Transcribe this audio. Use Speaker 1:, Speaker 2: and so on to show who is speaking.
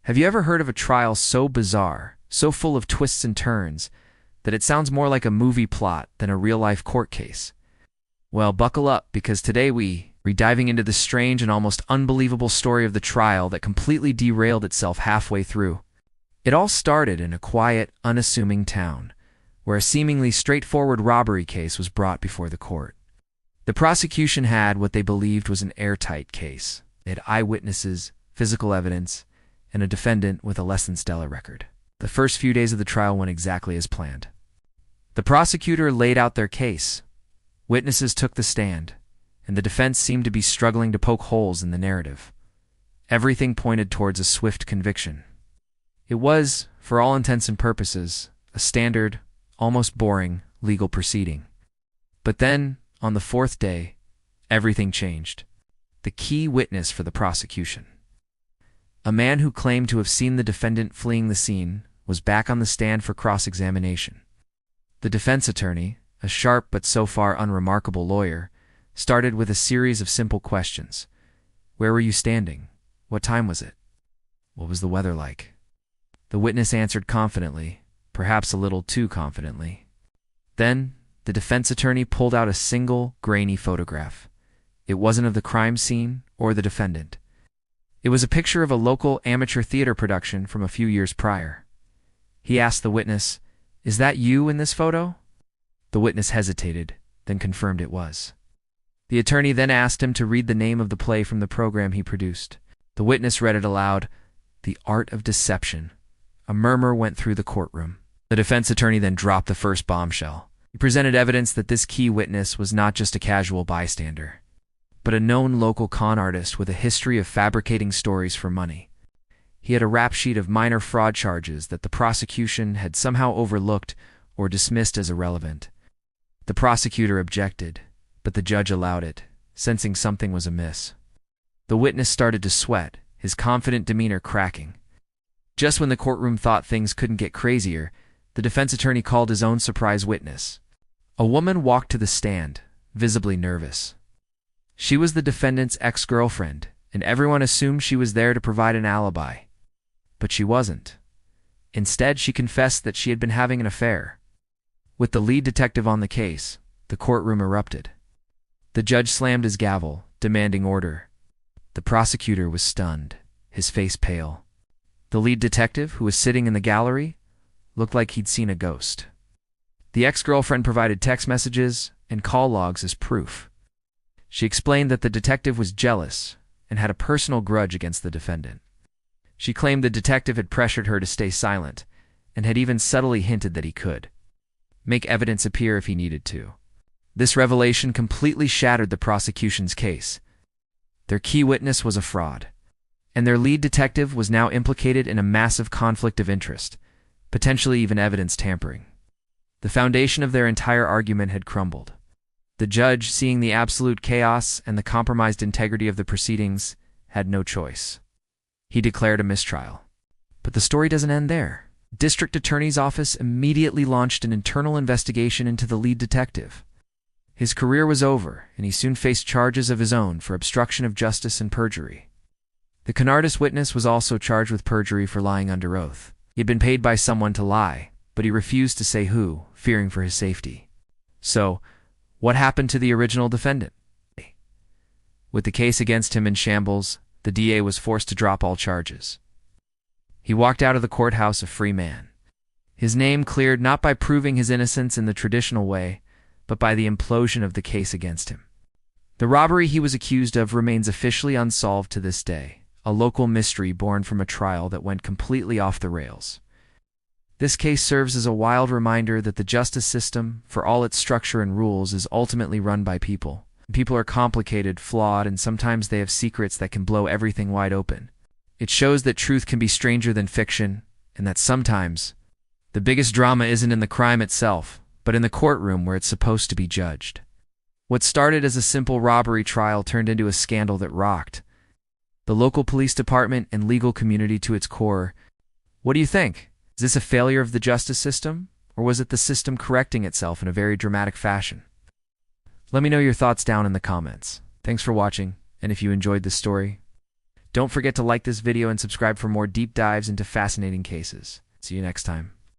Speaker 1: Have you ever heard of a trial so bizarre, so full of twists and turns, that it sounds more like a movie plot than a real-life court case? Well, buckle up, because today we're diving into the strange and almost unbelievable story of the trial that completely derailed itself halfway through. It all started in a quiet, unassuming town, where a seemingly straightforward robbery case was brought before the court. The prosecution had what they believed was an airtight case. They had eyewitnesses, physical evidence, and a defendant with a less-than-stellar record. The first few days of the trial went exactly as planned. The prosecutor laid out their case. Witnesses took the stand, and the defense seemed to be struggling to poke holes in the narrative. Everything pointed towards a swift conviction. It was, for all intents and purposes, a standard, almost boring, legal proceeding. But then, on the fourth day, everything changed. The key witness for the prosecution, a man who claimed to have seen the defendant fleeing the scene, was back on the stand for cross-examination. The defense attorney, a sharp but so far unremarkable lawyer, started with a series of simple questions. Where were you standing? What time was it? What was the weather like? The witness answered confidently, perhaps a little too confidently. Then, the defense attorney pulled out a single, grainy photograph. It wasn't of the crime scene or the defendant. It was a picture of a local amateur theater production from a few years prior. He asked the witness, "Is that you in this photo?" The witness hesitated, then confirmed it was. The attorney then asked him to read the name of the play from the program he produced. The witness read it aloud, "The Art of Deception." A murmur went through the courtroom. The defense attorney then dropped the first bombshell. He presented evidence that this key witness was not just a casual bystander, but a known local con artist with a history of fabricating stories for money. He had a rap sheet of minor fraud charges that the prosecution had somehow overlooked or dismissed as irrelevant. The prosecutor objected, but the judge allowed it, sensing something was amiss. The witness started to sweat, his confident demeanor cracking. Just when the courtroom thought things couldn't get crazier, the defense attorney called his own surprise witness. A woman walked to the stand, visibly nervous. She was the defendant's ex-girlfriend, and everyone assumed she was there to provide an alibi. But she wasn't. Instead, she confessed that she had been having an affair. With the lead detective on the case, the courtroom erupted. The judge slammed his gavel, demanding order. The prosecutor was stunned, his face pale. The lead detective, who was sitting in the gallery, looked like he'd seen a ghost. The ex-girlfriend provided text messages and call logs as proof. She explained that the detective was jealous and had a personal grudge against the defendant. She claimed the detective had pressured her to stay silent and had even subtly hinted that he could make evidence appear if he needed to. This revelation completely shattered the prosecution's case. Their key witness was a fraud, and their lead detective was now implicated in a massive conflict of interest, potentially even evidence tampering. The foundation of their entire argument had crumbled. The judge, seeing the absolute chaos and the compromised integrity of the proceedings, had no choice. He declared a mistrial. But the story doesn't end there. District Attorney's Office immediately launched an internal investigation into the lead detective. His career was over, and he soon faced charges of his own for obstruction of justice and perjury. The con artist witness was also charged with perjury for lying under oath. He had been paid by someone to lie, but he refused to say who, fearing for his safety. So, what happened to the original defendant? With the case against him in shambles, the DA was forced to drop all charges. He walked out of the courthouse a free man. His name cleared not by proving his innocence in the traditional way, but by the implosion of the case against him. The robbery he was accused of remains officially unsolved to this day, a local mystery born from a trial that went completely off the rails. This case serves as a wild reminder that the justice system, for all its structure and rules, is ultimately run by people. People are complicated, flawed, and sometimes they have secrets that can blow everything wide open. It shows that truth can be stranger than fiction, and that sometimes the biggest drama isn't in the crime itself, but in the courtroom where it's supposed to be judged. What started as a simple robbery trial turned into a scandal that rocked the local police department and legal community to its core. What do you think? Is this a failure of the justice system, or was it the system correcting itself in a very dramatic fashion? Let me know your thoughts down in the comments. Thanks for watching, and if you enjoyed this story, Don't forget to like this video and subscribe for more deep dives into fascinating cases. See you next time.